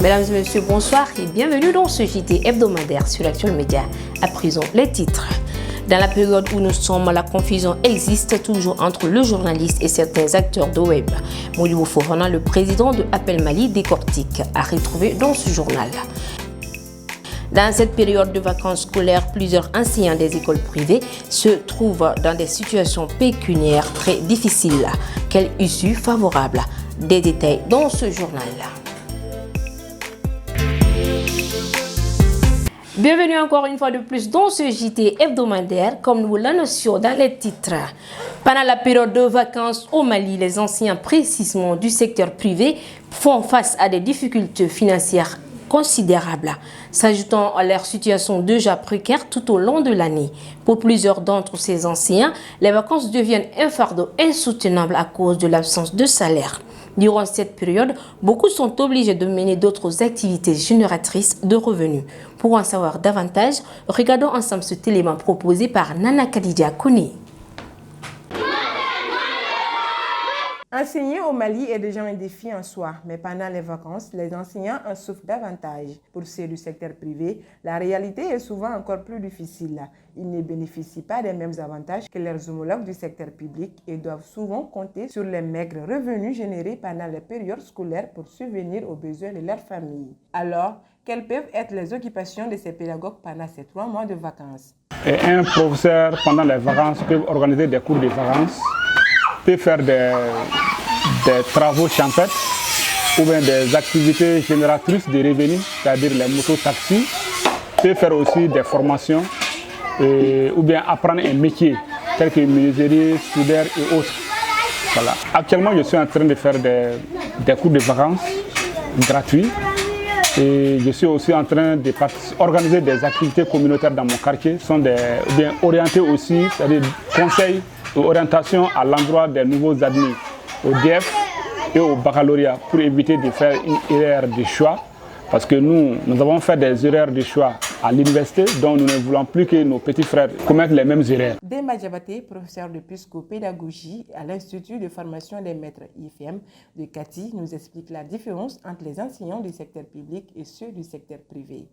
Mesdames et messieurs, bonsoir et bienvenue dans ce JT hebdomadaire sur Actuel Média. À présent, les titres. Dans la période où nous sommes, la confusion existe toujours entre le journaliste et certains acteurs de web. Modibo Fofana, le président de Appel Mali, décortique, a retrouvé dans ce journal. Dans cette période de vacances scolaires, plusieurs enseignants des écoles privées se trouvent dans des situations pécuniaires très difficiles. Quelle issue favorable? Des détails dans ce journal. Bienvenue encore une fois de plus dans ce JT hebdomadaire, comme nous l'annoncions dans les titres. Pendant la période de vacances au Mali, les enseignants précisément du secteur privé font face à des difficultés financières considérables, s'ajoutant à leur situation déjà précaire tout au long de l'année. Pour plusieurs d'entre ces enseignants, les vacances deviennent un fardeau insoutenable à cause de l'absence de salaire. Durant cette période, beaucoup sont obligés de mener d'autres activités génératrices de revenus. Pour en savoir davantage, regardons ensemble ce élément proposé par Nana Khadija Kouné. Enseigner au Mali est déjà un défi en soi, mais pendant les vacances, les enseignants en souffrent davantage. Pour ceux du secteur privé, la réalité est souvent encore plus difficile. Ils ne bénéficient pas des mêmes avantages que leurs homologues du secteur public et doivent souvent compter sur les maigres revenus générés pendant les périodes scolaires pour subvenir aux besoins de leur famille. Alors, quelles peuvent être les occupations de ces pédagogues pendant ces 3 mois de vacances? Un professeur, pendant les vacances, peut organiser des cours de vacances, peut faire des travaux champêtres ou bien des activités génératrices de revenus, c'est-à-dire les motos-taxis, peut faire aussi des formations ou bien apprendre un métier tel que menuiserie, soudeur et autres. Voilà. Actuellement, je suis en train de faire des cours de vacances gratuits et je suis aussi en train d'organiser des activités communautaires dans mon quartier, sont bien orientées aussi, c'est-à-dire conseils et orientations à l'endroit des nouveaux admis au DF et au baccalauréat pour éviter de faire une erreur de choix. Parce que nous avons fait des erreurs de choix à l'université, dont nous ne voulons plus que nos petits frères commettent les mêmes erreurs. Demba Diabaté, professeur de psychopédagogie à l'Institut de formation des maîtres IFM de Kati, nous explique la différence entre les enseignants du secteur public et ceux du secteur privé.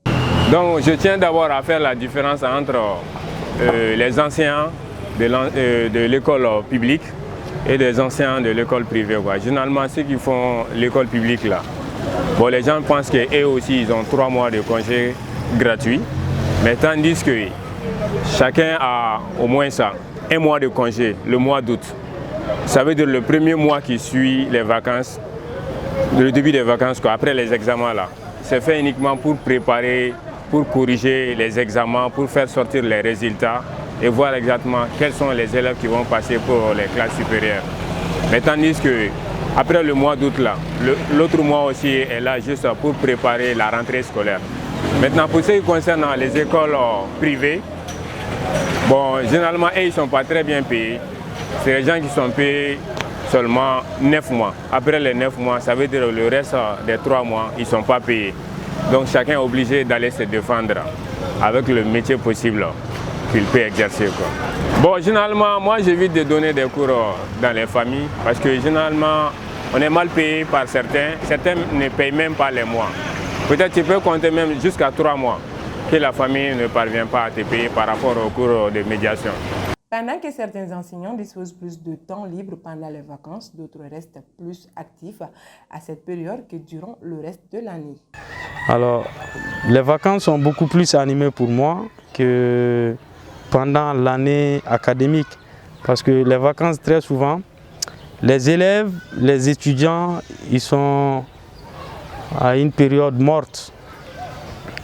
Donc je tiens d'abord à faire la différence entre les enseignants de l'école publique et des enseignants de l'école privée. Généralement, ceux qui font l'école publique là, bon, les gens pensent qu'eux aussi ils ont 3 mois de congé gratuits, mais tandis que chacun a au moins ça, 1 mois de congé, le mois d'août. Ça veut dire le premier mois qui suit les vacances, le début des vacances, après les examens là. C'est fait uniquement pour préparer, pour corriger les examens, pour faire sortir les résultats et voir exactement quels sont les élèves qui vont passer pour les classes supérieures. Mais tandis que après le mois d'août là, l'autre mois aussi est là juste pour préparer la rentrée scolaire. Maintenant pour ce qui concerne les écoles privées, bon généralement ils ne sont pas très bien payés. C'est les gens qui sont payés seulement 9 mois. Après les 9 mois, ça veut dire le reste des 3 mois, ils ne sont pas payés. Donc chacun est obligé d'aller se défendre avec le métier possible qu'il peut exercer. Bon, généralement, moi j'évite de donner des cours dans les familles parce que généralement, on est mal payé par certains. Certains ne payent même pas les mois. Peut-être tu peux compter même jusqu'à 3 mois que la famille ne parvient pas à te payer par rapport aux cours de médiation. Pendant que certains enseignants disposent plus de temps libre pendant les vacances, d'autres restent plus actifs à cette période que durant le reste de l'année. Alors, les vacances sont beaucoup plus animées pour moi que pendant l'année académique. Parce que les vacances, très souvent, les élèves, les étudiants, ils sont à une période morte.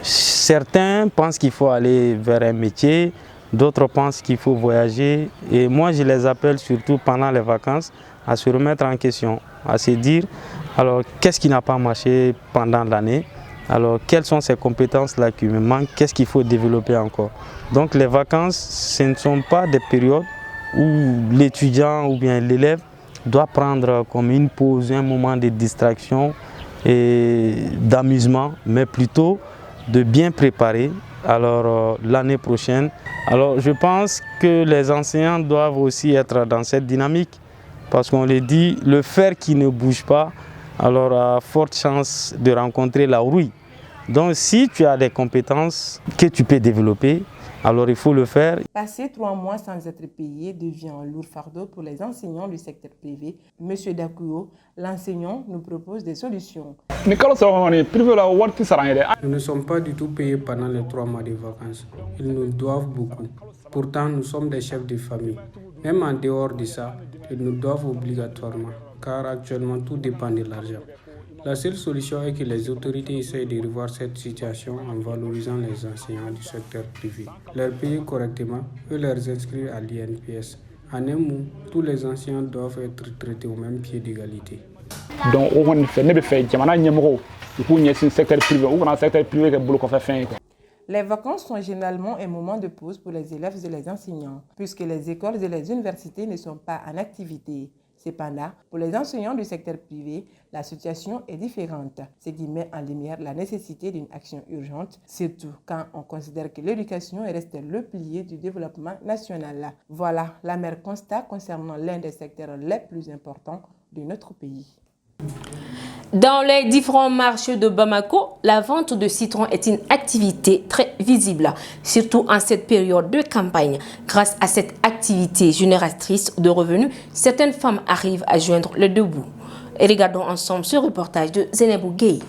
Certains pensent qu'il faut aller vers un métier, d'autres pensent qu'il faut voyager. Et moi, je les appelle surtout pendant les vacances à se remettre en question, à se dire, alors, qu'est-ce qui n'a pas marché pendant l'année? Alors, quelles sont ces compétences-là qui me manquent? Qu'est-ce qu'il faut développer encore? Donc, les vacances, ce ne sont pas des périodes où l'étudiant ou bien l'élève doit prendre comme une pause, un moment de distraction et d'amusement, mais plutôt de bien préparer alors l'année prochaine. Alors, je pense que les enseignants doivent aussi être dans cette dynamique parce qu'on le dit, le fer qui ne bouge pas alors forte chance de rencontrer la rouille. Donc si tu as des compétences que tu peux développer, alors il faut le faire. Passer 3 mois sans être payé devient un lourd fardeau pour les enseignants du secteur privé. Monsieur Dakuyo, l'enseignant, nous propose des solutions. Nous ne sommes pas du tout payés pendant les 3 mois de vacances. Ils nous doivent beaucoup. Pourtant, nous sommes des chefs de famille. Même en dehors de ça, ils nous doivent obligatoirement, car actuellement tout dépend de l'argent. La seule solution est que les autorités essayent de revoir cette situation en valorisant les enseignants du secteur privé, leur payer correctement et leur inscrire à l'INPS. En un mot, tous les enseignants doivent être traités au même pied d'égalité. Donc, les vacances sont généralement un moment de pause pour les élèves et les enseignants, puisque les écoles et les universités ne sont pas en activité. Cependant, pour les enseignants du secteur privé, la situation est différente, ce qui met en lumière la nécessité d'une action urgente, surtout quand on considère que l'éducation reste le pilier du développement national. Voilà l'amer constat concernant l'un des secteurs les plus importants de notre pays. Dans les différents marchés de Bamako, la vente de citron est une activité très visible, surtout en cette période de campagne. Grâce à cette activité génératrice de revenus, certaines femmes arrivent à joindre le deux bouts. Et regardons ensemble ce reportage de Zenebou Gueye.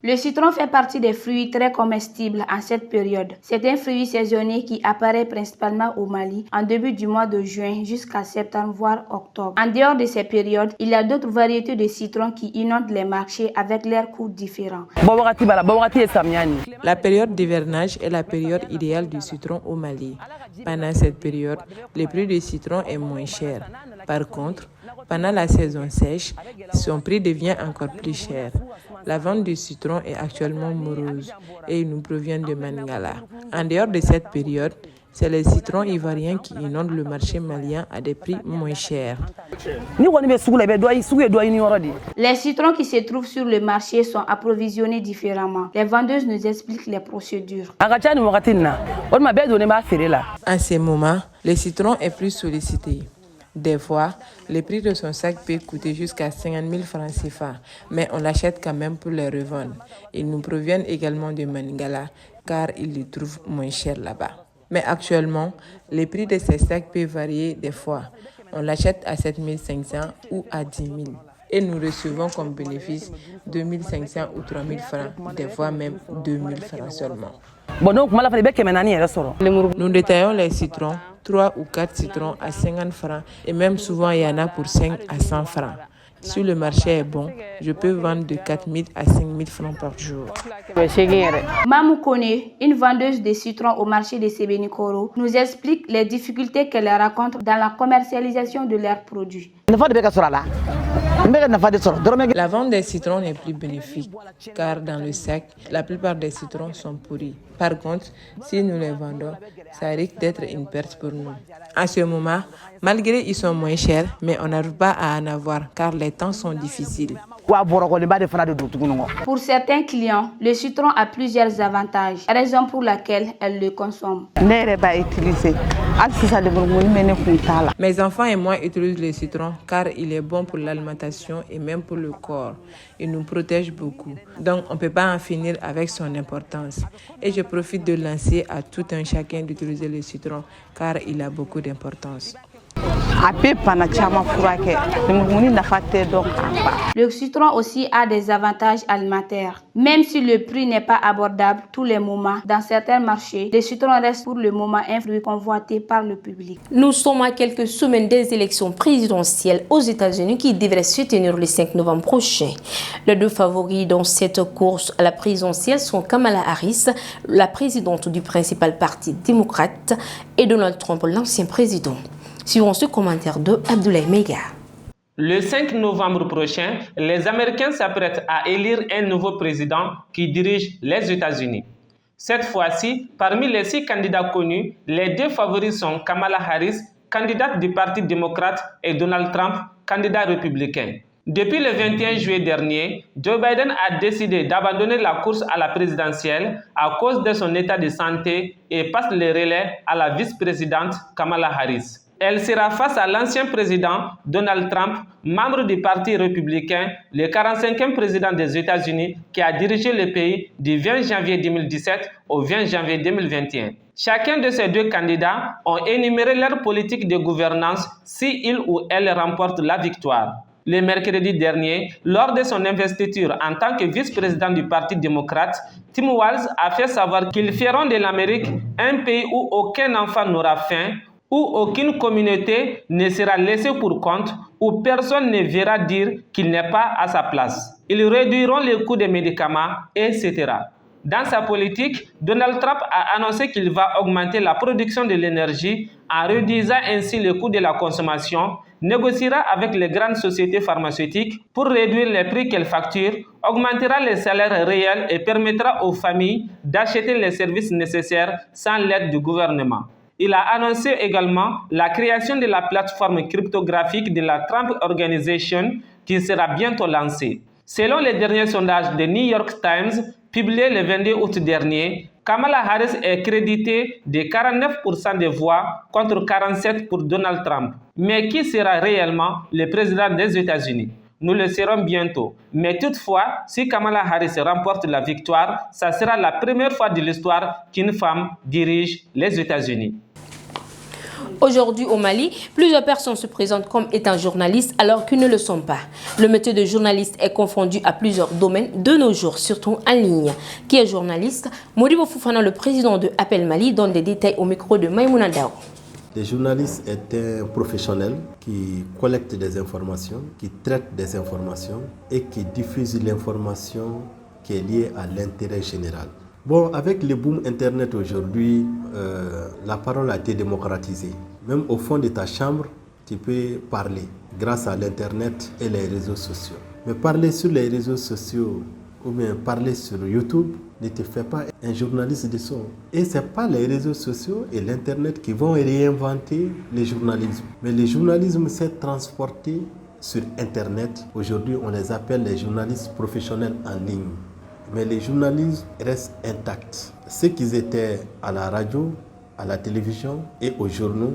Le citron fait partie des fruits très comestibles en cette période. C'est un fruit saisonnier qui apparaît principalement au Mali en début du mois de juin jusqu'à septembre voire octobre. En dehors de ces périodes, il y a d'autres variétés de citron qui inondent les marchés avec leurs coûts différents. La période d'hivernage est la période idéale du citron au Mali. Pendant cette période, le prix du citron est moins cher. Par contre, pendant la saison sèche, son prix devient encore plus cher. La vente du citron est actuellement morose et il nous provient de Mangala. En dehors de cette période, c'est les citrons ivoiriens qui inondent le marché malien à des prix moins chers. Les citrons qui se trouvent sur le marché sont approvisionnés différemment. Les vendeuses nous expliquent les procédures. En ces moments, le citron est plus sollicité. Des fois, le prix de son sac peut coûter jusqu'à 50 000 francs CFA, mais on l'achète quand même pour les revendre. Ils nous proviennent également de Mangala, car ils les trouvent moins cher là-bas. Mais actuellement, les prix de ces sacs peuvent varier des fois. On l'achète à 7 500 ou à 10 000. Et nous recevons comme bénéfice 2 500 ou 3 000 francs, des fois même 2 000 francs seulement. Nous détaillons les citrons, 3 ou 4 citrons à 50 francs et même souvent il y en a pour 5 à 100 francs. Si le marché est bon, je peux vendre de 4 000 à 5 000 francs par jour. Mamou Kone, une vendeuse de citrons au marché de Sébenikoro, nous explique les difficultés qu'elle rencontre dans la commercialisation de leurs produits. La vente des citrons n'est plus bénéfique, car dans le sac, la plupart des citrons sont pourris. Par contre, si nous les vendons, ça risque d'être une perte pour nous. À ce moment, malgré qu'ils sont moins chers, mais on n'arrive pas à en avoir, car les temps sont difficiles. Pour certains clients, le citron a plusieurs avantages, raison pour laquelle elles le consomment. Mes enfants et moi utilisent le citron car il est bon pour l'alimentation et même pour le corps. Il nous protège beaucoup. Donc on ne peut pas en finir avec son importance. Et je profite de lancer à tout un chacun d'utiliser le citron car il a beaucoup d'importance. Le citron aussi a des avantages alimentaires. Même si le prix n'est pas abordable tous les moments, dans certains marchés, le citron reste pour le moment un fruit convoité par le public. Nous sommes à quelques semaines des élections présidentielles aux États-Unis qui devraient se tenir le 5 novembre prochain. Les deux favoris dans cette course à la présidentielle sont Kamala Harris, la présidente du principal parti démocrate, et Donald Trump, l'ancien président. Suivons ce commentaire de Abdoulaye Mega. Le 5 novembre prochain, les Américains s'apprêtent à élire un nouveau président qui dirige les États-Unis. Cette fois-ci, parmi les 6 candidats connus, les 2 favoris sont Kamala Harris, candidate du Parti démocrate, et Donald Trump, candidat républicain. Depuis le 21 juillet dernier, Joe Biden a décidé d'abandonner la course à la présidentielle à cause de son état de santé et passe le relais à la vice-présidente Kamala Harris. Elle sera face à l'ancien président Donald Trump, membre du Parti républicain, le 45e président des États-Unis qui a dirigé le pays du 20 janvier 2017 au 20 janvier 2021. Chacun de ces deux candidats ont énuméré leur politique de gouvernance si il ou elle remporte la victoire. Le mercredi dernier, lors de son investiture en tant que vice-président du Parti démocrate, Tim Walz a fait savoir qu'ils feront de l'Amérique un pays où aucun enfant n'aura faim, où aucune communauté ne sera laissée pour compte, où personne ne verra dire qu'il n'est pas à sa place. Ils réduiront les coûts des médicaments, etc. Dans sa politique, Donald Trump a annoncé qu'il va augmenter la production de l'énergie en réduisant ainsi le coût de la consommation, négociera avec les grandes sociétés pharmaceutiques pour réduire les prix qu'elles facturent, augmentera les salaires réels et permettra aux familles d'acheter les services nécessaires sans l'aide du gouvernement. Il a annoncé également la création de la plateforme cryptographique de la Trump Organization qui sera bientôt lancée. Selon les derniers sondages de New York Times, publiés le 22 août dernier, Kamala Harris est créditée de 49% des voix contre 47% pour Donald Trump. Mais qui sera réellement le président des États-Unis? Nous le saurons bientôt. Mais toutefois, si Kamala Harris remporte la victoire, ça sera la première fois de l'histoire qu'une femme dirige les États-Unis. Aujourd'hui au Mali, plusieurs personnes se présentent comme étant journalistes alors qu'ils ne le sont pas. Le métier de journaliste est confondu à plusieurs domaines de nos jours, surtout en ligne. Qui est journaliste? Modibo Fofana, le président de Appel Mali, donne des détails au micro de Maïmouna Dao. Le journaliste est un professionnel qui collecte des informations, qui traite des informations et qui diffuse l'information qui est liée à l'intérêt général. Bon, avec le boom Internet aujourd'hui, la parole a été démocratisée. Même au fond de ta chambre, tu peux parler grâce à l'Internet et les réseaux sociaux. Mais parler sur les réseaux sociaux ou bien parler sur YouTube ne te fait pas un journaliste de son. Et ce n'est pas les réseaux sociaux et l'Internet qui vont réinventer le journalisme. Mais le journalisme s'est transporté sur Internet. Aujourd'hui, on les appelle les journalistes professionnels en ligne. Mais les journalistes restent intacts. Ceux qui étaient à la radio, à la télévision et aux journaux,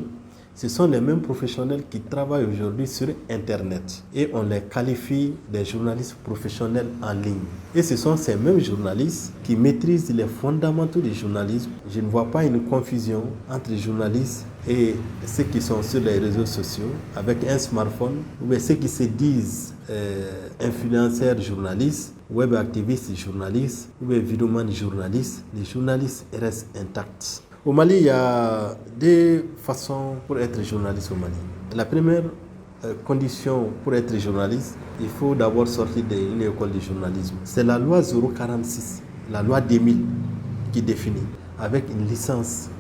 ce sont les mêmes professionnels qui travaillent aujourd'hui sur Internet. Et on les qualifie des journalistes professionnels en ligne. Et ce sont ces mêmes journalistes qui maîtrisent les fondamentaux du journalisme. Je ne vois pas une confusion entre les journalistes et ceux qui sont sur les réseaux sociaux avec un smartphone, ou ceux qui se disent influenceurs journalistes, web activistes journalistes, ou vidéoman journalistes. Les journalistes restent intacts. Au Mali, il y a deux façons pour être journaliste au Mali. La première condition pour être journaliste, il faut d'abord sortir d'une école de journalisme. C'est la loi 046, la loi 2000 qui définit, avec une licence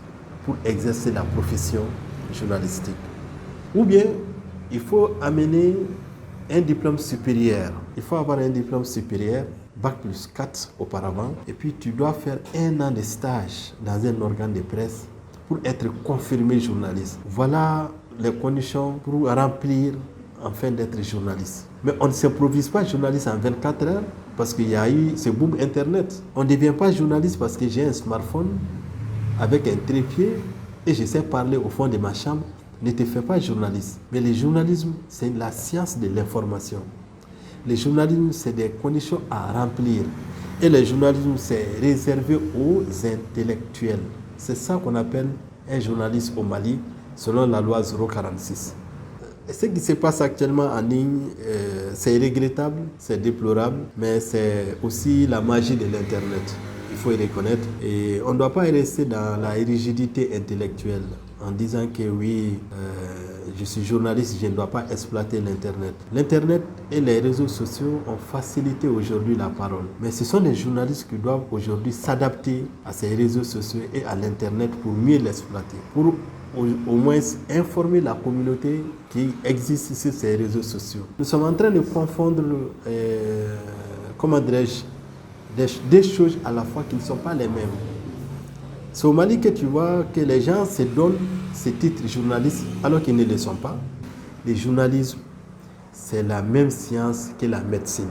pour exercer la profession journalistique. Ou bien, il faut amener un diplôme supérieur. Il faut avoir un diplôme supérieur, Bac plus 4 auparavant, et puis tu dois faire 1 an de stage dans un organe de presse pour être confirmé journaliste. Voilà les conditions pour remplir afin d'être journaliste. Mais on ne s'improvise pas journaliste en 24 heures parce qu'il y a eu ce boom Internet. On ne devient pas journaliste parce que j'ai un smartphone avec un trépied et je sais parler au fond de ma chambre. Ne te fais pas journaliste. Mais le journalisme, c'est la science de l'information. Le journalisme, c'est des conditions à remplir. Et le journalisme, c'est réservé aux intellectuels. C'est ça qu'on appelle un journaliste au Mali, selon la loi 046. Ce qui se passe actuellement en ligne, c'est regrettable, c'est déplorable, mais c'est aussi la magie de l'Internet. Il faut y reconnaître. Et on ne doit pas rester dans la rigidité intellectuelle en disant que oui, je suis journaliste, je ne dois pas exploiter l'Internet. L'Internet et les réseaux sociaux ont facilité aujourd'hui la parole. Mais ce sont les journalistes qui doivent aujourd'hui s'adapter à ces réseaux sociaux et à l'Internet pour mieux l'exploiter. Pour au moins informer la communauté qui existe sur ces réseaux sociaux. Nous sommes en train de confondre, comment dirais-je, des choses à la fois qui ne sont pas les mêmes. C'est au Mali que tu vois que les gens se donnent ces titres journalistes alors qu'ils ne le sont pas. Le journalisme, c'est la même science que la médecine.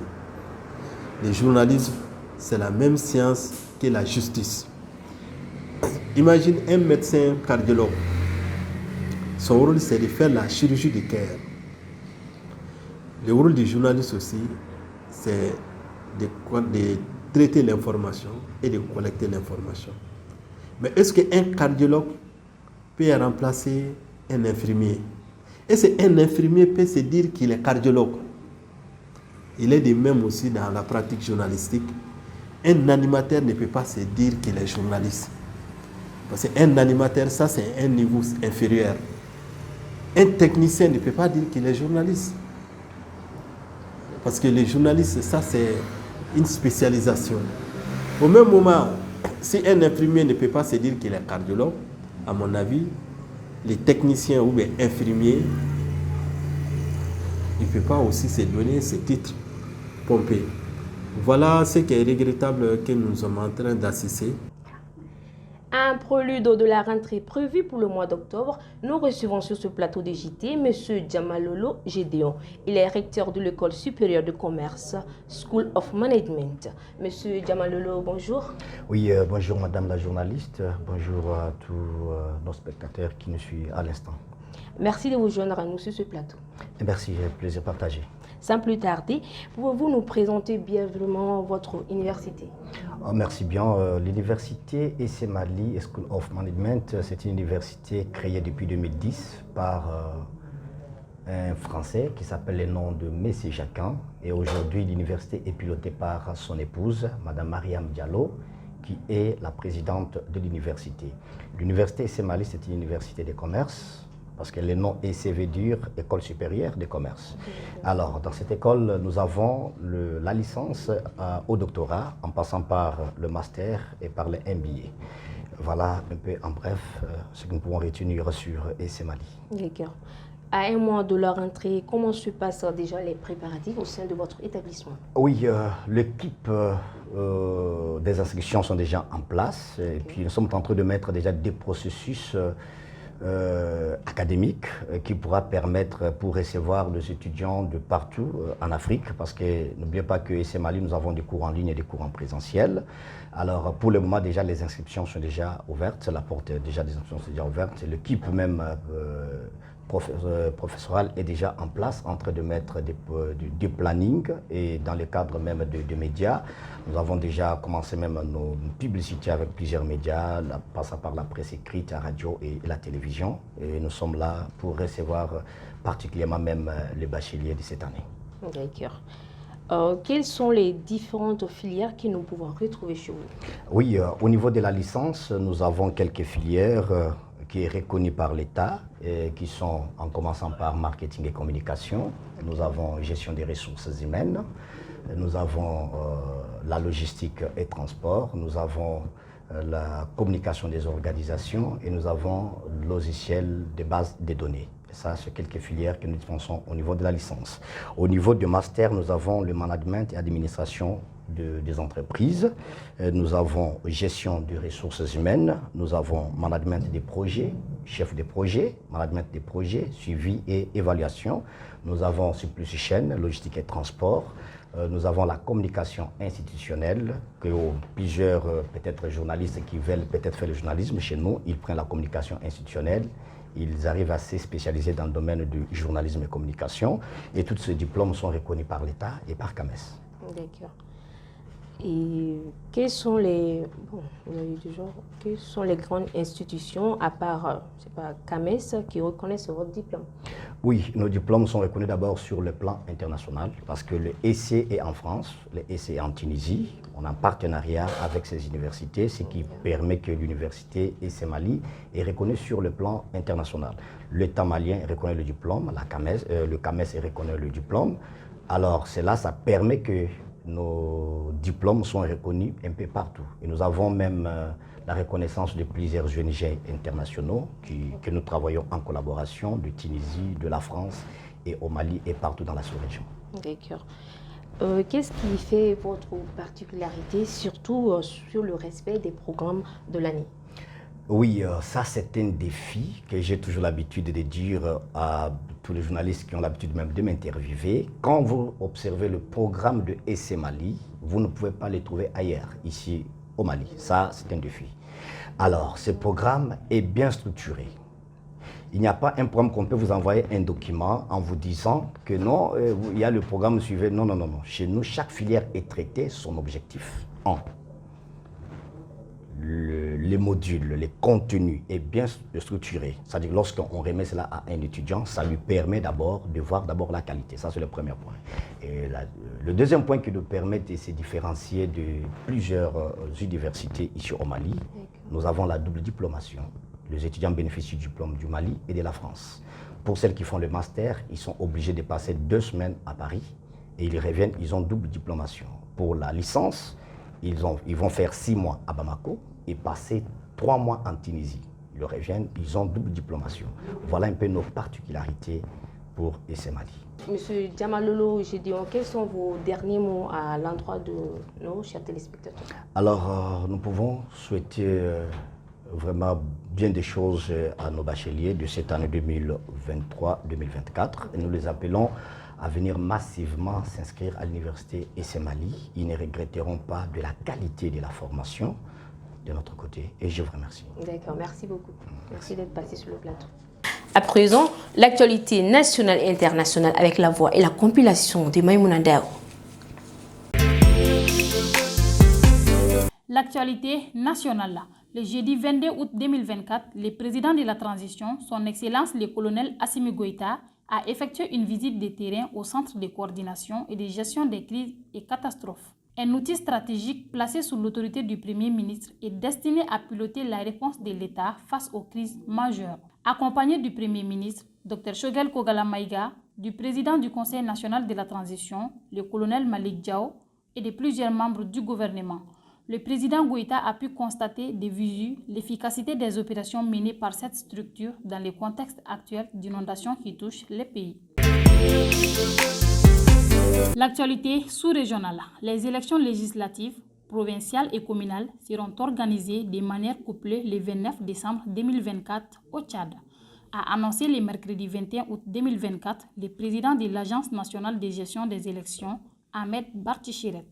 Le journalisme, c'est la même science que la justice. Imagine un médecin cardiologue. Son rôle, c'est de faire la chirurgie du cœur. Le rôle du journaliste aussi, c'est de traiter l'information et de collecter l'information. Mais est-ce qu'un cardiologue peut remplacer un infirmier? Est-ce qu'un infirmier peut se dire qu'il est cardiologue? Il est de même aussi dans la pratique journalistique. Un animateur ne peut pas se dire qu'il est journaliste. Parce qu'un animateur, ça c'est un niveau inférieur. Un technicien ne peut pas dire qu'il est journaliste. Parce que les journalistes, ça c'est une spécialisation. Au même moment, si un infirmier ne peut pas se dire qu'il est cardiologue, à mon avis, les techniciens ou les infirmiers, il ne peut pas aussi se donner ce titre pompé. Voilà ce qui est regrettable que nous sommes en train d'assister. Un prélude de la rentrée prévue pour le mois d'octobre, nous recevons sur ce plateau de JT M. Djamalolo Gédéon. Il est recteur de l'École supérieure de commerce, School of Management. M. Djamalolo, bonjour. Oui, bonjour Madame la journaliste, bonjour à tous nos spectateurs qui nous suivent à l'instant. Merci de vous joindre à nous sur ce plateau. Merci, j'ai plaisir partagé. Sans plus tarder, pouvez-vous nous présenter brièvement votre université? Merci bien. L'université EC Mali School of Management, c'est une université créée depuis 2010 par un Français qui s'appelle le nom de Messé Jacquin. Et aujourd'hui, l'université est pilotée par son épouse, Madame Mariam Diallo, qui est la présidente de l'université. L'université EC Mali, c'est une université de commerce, parce que le nom EC veut dire École supérieure de commerce. Alors, dans cette école, nous avons la licence au doctorat, en passant par le master et par le MBA. Voilà un peu en bref ce que nous pouvons retenir sur EC Mali. D'accord. À un mois de leur entrée, comment se passent déjà les préparatifs au sein de votre établissement? Oui, l'équipe des inscriptions sont déjà en place. Et puis nous sommes en train de mettre déjà des processus académique qui pourra permettre pour recevoir des étudiants de partout en Afrique, parce que n'oubliez pas que EC Mali, nous avons des cours en ligne et des cours en présentiel. Alors pour le moment déjà les inscriptions sont déjà ouvertes, la porte déjà des inscriptions sont déjà ouverte, l'équipe même professorale est déjà en place, en train de mettre des plannings, et dans le cadre même de médias, nous avons déjà commencé même nos publicités avec plusieurs médias, passant par la presse écrite, la radio et la télévision, et nous sommes là pour recevoir particulièrement même les bacheliers de cette année. D'accord. Quelles sont les différentes filières que nous pouvons retrouver chez vous? Oui, au niveau de la licence, nous avons quelques filières qui est reconnu par l'État, qui sont en commençant par marketing et communication. Nous avons gestion des ressources humaines, nous avons la logistique et transport, nous avons la communication des organisations et nous avons le logiciel de base des données. Et ça, c'est quelques filières que nous dispensons au niveau de la licence. Au niveau du master, nous avons le management et administration des entreprises, nous avons gestion des ressources humaines, nous avons management des projets, chef de projet, management des projets, suivi et évaluation, nous avons supply chain, logistique et transport, nous avons la communication institutionnelle, que plusieurs peut-être journalistes qui veulent peut-être faire le journalisme chez nous, ils prennent la communication institutionnelle, ils arrivent à se spécialiser dans le domaine du journalisme et communication, et tous ces diplômes sont reconnus par l'État et par CAMES. D'accord. Et quelles sont les grandes institutions, à part CAMES, qui reconnaissent votre diplôme? Oui, nos diplômes sont reconnus d'abord sur le plan international, parce que le EC est en France, le EC est en Tunisie. On a un partenariat avec ces universités, ce qui permet que l'université EC Mali est reconnue sur le plan international. L'État malien reconnaît le diplôme, le CAMES reconnaît le diplôme. Alors cela, ça permet que nos diplômes sont reconnus un peu partout. Et nous avons même la reconnaissance de plusieurs ONG internationaux que nous travaillons en collaboration de Tunisie, de la France et au Mali et partout dans la sous-région. D'accord. Qu'est-ce qui fait votre particularité, surtout sur le respect des programmes de l'année? Oui, ça c'est un défi que j'ai toujours l'habitude de dire à tous les journalistes qui ont l'habitude même de m'interviewer. Quand vous observez le programme de EC Mali, vous ne pouvez pas le trouver ailleurs, ici au Mali. Ça, c'est un défi. Alors, ce programme est bien structuré. Il n'y a pas un programme qu'on peut vous envoyer un document en vous disant que non, il y a le programme suivi. Non, non, non, non. Chez nous, chaque filière est traitée son objectif. Les modules, les contenus est bien structuré. C'est-à-dire lorsqu'on remet cela à un étudiant, ça lui permet d'abord de voir d'abord la qualité. Ça, c'est le premier point. Et le deuxième point qui nous permet de se différencier de plusieurs universités ici au Mali, nous avons la double diplomation. Les étudiants bénéficient du diplôme du Mali et de la France. Pour celles qui font le master, ils sont obligés de passer 2 semaines à Paris et ils reviennent, ils ont double diplomation. Pour la licence, ils vont faire 6 mois à Bamako et passer 3 mois en Tunisie. Ils reviennent, ils ont double diplomation. Voilà un peu nos particularités pour EC Mali. Monsieur Diamalolo Gédéon, quels sont vos derniers mots à l'endroit de nos chers téléspectateurs? Alors, nous pouvons souhaiter vraiment bien des choses à nos bacheliers de cette année 2023-2024. Et nous les appelons à venir massivement s'inscrire à l'université EC Mali. Ils ne regretteront pas de la qualité de la formation de notre côté. Et je vous remercie. D'accord, merci beaucoup. Merci d'être passé sur le plateau. À présent, l'actualité nationale et internationale avec la voix et la compilation de Maïmouna Dao. L'actualité nationale. Le jeudi 22 août 2024, le président de la transition, son Excellence le colonel Assimi Goïta, a effectué une visite de terrain au Centre de coordination et de gestion des crises et catastrophes. Un outil stratégique placé sous l'autorité du Premier ministre est destiné à piloter la réponse de l'État face aux crises majeures. Accompagné du Premier ministre, Dr Shogel Kogala Maïga, du président du Conseil national de la transition, le colonel Malik Diao, et de plusieurs membres du gouvernement, le président Goïta a pu constater de visu l'efficacité des opérations menées par cette structure dans le contexte actuel d'inondations qui touchent les pays. L'actualité sous-régionale. Les élections législatives, provinciales et communales seront organisées de manière couplée le 29 décembre 2024 au Tchad, a annoncé le mercredi 21 août 2024 le président de l'Agence nationale de gestion des élections, Ahmed Bartichiret.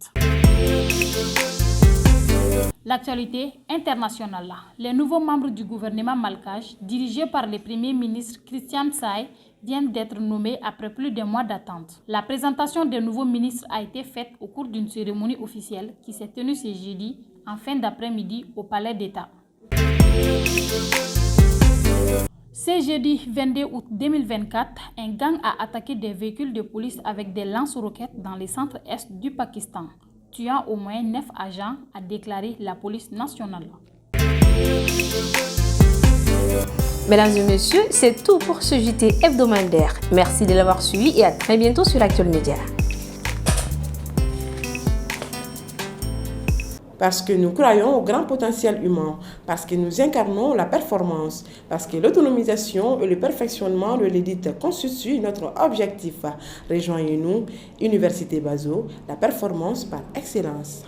L'actualité internationale. Les nouveaux membres du gouvernement malgache, dirigés par le Premier ministre Christian Tsaï, viennent d'être nommés après plus d'un mois d'attente. La présentation des nouveaux ministres a été faite au cours d'une cérémonie officielle qui s'est tenue ce jeudi en fin d'après-midi au Palais d'État. Ce jeudi 22 août 2024, un gang a attaqué des véhicules de police avec des lance-roquettes dans le centre-est du Pakistan, tuant au moins 9 agents, a déclaré la police nationale. Mesdames et messieurs, c'est tout pour ce JT hebdomadaire. Merci de l'avoir suivi et à très bientôt sur Actuel Média. Parce que nous croyons au grand potentiel humain, parce que nous incarnons la performance, parce que l'autonomisation et le perfectionnement de l'édite constituent notre objectif. Rejoignez-nous, Université Bazo, la performance par excellence.